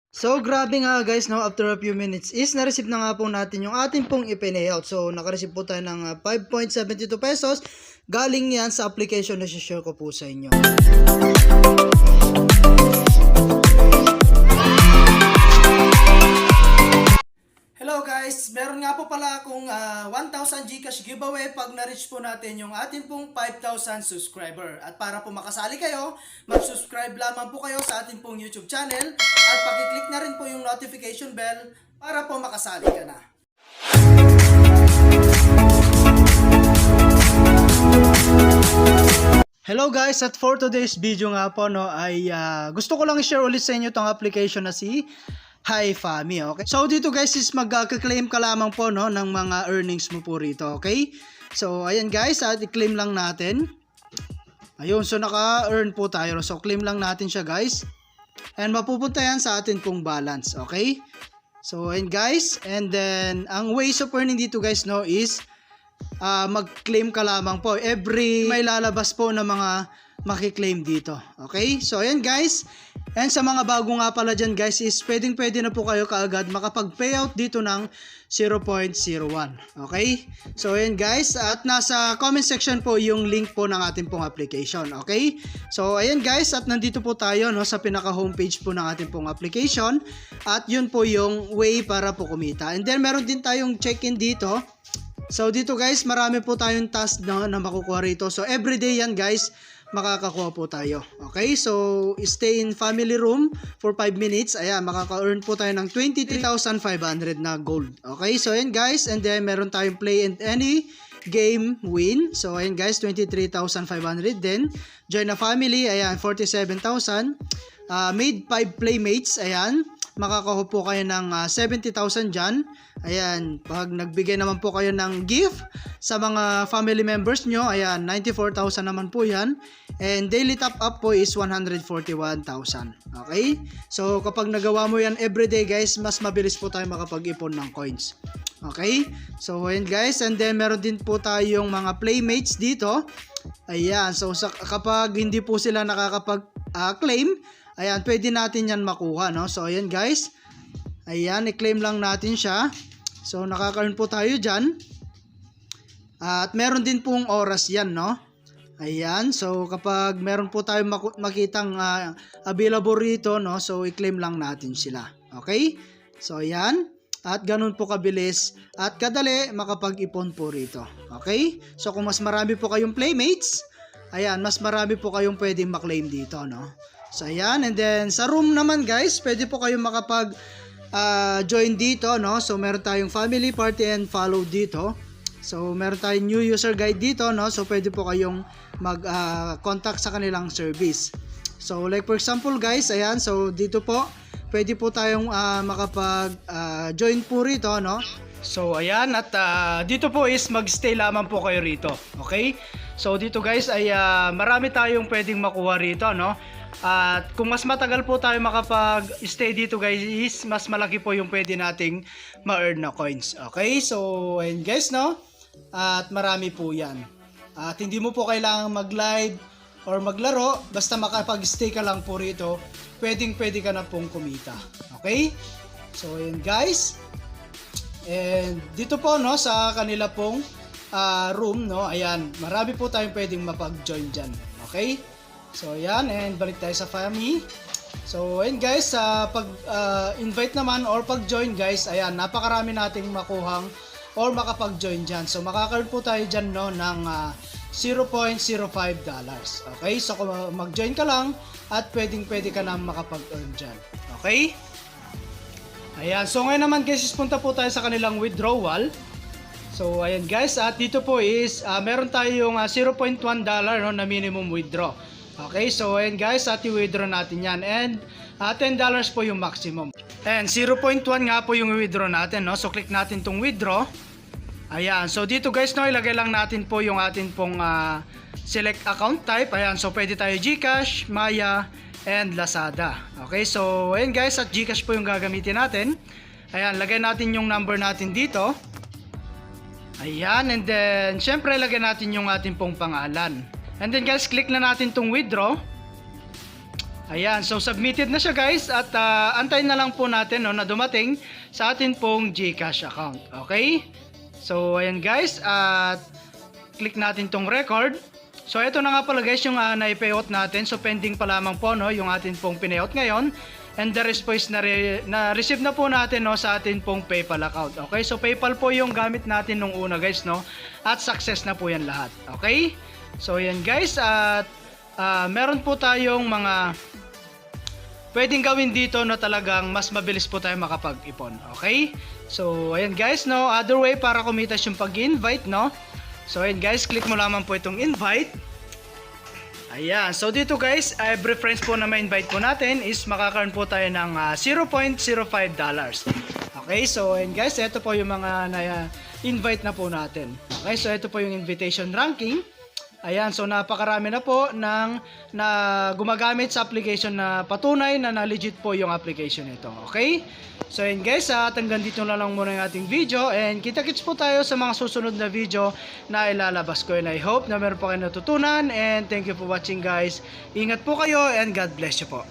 So grabe nga guys, no, after a few minutes is na-receive na nga po natin yung ating pong i-payout. So naka-receive po tayo ng 5.72 pesos. Galing yan sa application na share ko po sa inyo. Hello guys, meron nga po pala akong 1,000 Gcash giveaway pag na-reach po natin yung ating pong 5,000 subscriber. At para po makasali kayo, mag-subscribe lamang po kayo sa ating pong YouTube channel at paki-click na rin po yung notification bell para po makasali ka na. Hello guys, at for today's video nga po no ay gusto ko lang i-share ulit sa inyo tong application na si HiFami, okay? So dito guys is mag-claim ka lamang po no ng mga earnings mo po rito, okay? So ayan guys, at i-claim lang natin. Ayun, so naka-earn po tayo. So claim lang natin siya guys. And mapupunta yan sa atin pong balance, okay? So ayan guys, and then ang ways of earning dito guys no is mag-claim ka lamang po. Every may lalabas po na mga maki-claim dito. Okay? So ayan guys. And sa mga bago nga pala dyan guys is pwede na po kayo kaagad makapag-payout dito ng 0.01. Okay? So ayan guys. At nasa comment section po yung link po ng ating pong application. Okay? So ayan guys. At nandito po tayo no, sa pinaka homepage po ng ating pong application. At yun po yung way para po kumita. And then meron din tayong check-in dito. So dito guys, marami po tayong task na makukuha rito. So everyday yan guys, makakakuha po tayo. Okay, so stay in family room for 5 minutes. Ayan, makaka-earn po tayo ng 23,500 na gold. Okay, so ayan guys, and then meron tayong play and any game win. So ayan guys, 23,500. Then join a family, ayan, 47,000. Made 5 playmates, ayan. Makakakuha po kayo ng 70,000 dyan. Ayan, pag nagbigay naman po kayo ng gift sa mga family members nyo, ayan, 94,000 naman po yan. And daily top up po is 141,000. Okay? So, kapag nagawa mo yan everyday guys, mas mabilis po tayo makapag-ipon ng coins. Okay? So, ayan guys, and then meron din po tayong mga playmates dito. Ayan, so kapag hindi po sila nakakapag-claim, ayan, pwede natin yan makuha, no? So, ayan guys. Ayan, i-claim lang natin siya. So, nakaka-earn po tayo dyan. At meron din pong oras yan, no? Ayan, so kapag meron po tayo makitang available rito, no? So, i-claim lang natin sila. Okay? So, ayan. At ganun po kabilis at kadali makapag-ipon po rito. Okay? So, kung mas marami po kayong playmates, ayan, mas marami po kayong pwedeng maklaim dito, no? So ayan, and then sa room naman guys, pwede po kayong makapag join dito, no? So meron tayong family, party, and follow dito. So meron tayong new user guide dito, no? So pwede po kayong mag contact sa kanilang service. So like for example guys, ayan, so dito po pwede po tayong makapag join po rito, no? So ayan, at dito po is magstay lamang po kayo rito. Okay? So dito guys ay marami tayong pwedeng makuha rito, no? At kung mas matagal po tayo makapag-stay dito guys, is mas malaki po yung pwede nating ma-earn na coins. Okay? So, ayun guys, no? At marami po yan. At hindi mo po kailangang mag-live or maglaro. Basta makapag-stay ka lang po rito, pwede ka na pong kumita. Okay? So, ayun guys. And dito po, no, sa kanila pong room, no? Ayan, marami po tayong pwedeng mapag-join dyan. Okay? So ayan, and balik tayo sa family. So ayan guys, pag-invite naman or pag-join guys, ayan, napakarami nating makuhang or makapag-join dyan. So makaka-earn po tayo dyan, no, ng $0.05. Okay, so kung mag-join ka lang at pwede ka na makapag-earn dyan. Okay? Ayan, so ngayon naman guys, punta po tayo sa kanilang withdrawal. So ayan guys, at dito po is meron tayong $0.1 no, na minimum withdraw. Okay, so ayan guys, at i-withdraw natin yan. And $10 po yung maximum. And 0.1 nga po yung withdraw natin, no? So click natin tong withdraw. Ayan, so dito guys, no, ilagay lang natin po yung atin pong select account type. Ayan, so pwede tayo GCash, Maya, and Lazada. Okay, so ayan guys, at GCash po yung gagamitin natin. Ayan, lagay natin yung number natin dito. Ayan, and then syempre lagay natin yung ating pong pangalan. And then guys, click na natin tong withdraw. Ayan, so submitted na siya guys at antayin na lang po natin no, na dumating sa atin pong GCash account. Okay? So ayan guys, at click natin tong record. So ito na nga pala guys yung na-payout natin. So pending pa lamang po no, yung atin pong pinayout ngayon. And the rest po is na-receive na po natin no, sa atin pong PayPal account. Okay? So PayPal po yung gamit natin nung una guys no. At success na po yan lahat. Okay? So ayan guys, at meron po tayong mga pwedeng gawin dito na talagang mas mabilis po tayo makapag-ipon. Okay? So, ayan guys, no? Other way para kumitas yung pag-invite, no? So, ayan guys, click mo lamang po itong invite. Ayan. So, dito guys, every friends po na ma-invite po natin is makakaroon po tayo ng $0.05. Okay? So, ayan guys, ito po yung mga na-invite na po natin. Okay? So, ito po yung invitation ranking. Ayan, so napakarami na po na gumagamit sa application na patunay na legit po yung application nito. Okay? So yun guys, at hanggang dito na lang muna yung ating video and kita-kits po tayo sa mga susunod na video na ilalabas ko, and I hope na meron po kayo natutunan, and thank you for watching guys. Ingat po kayo and God bless you po.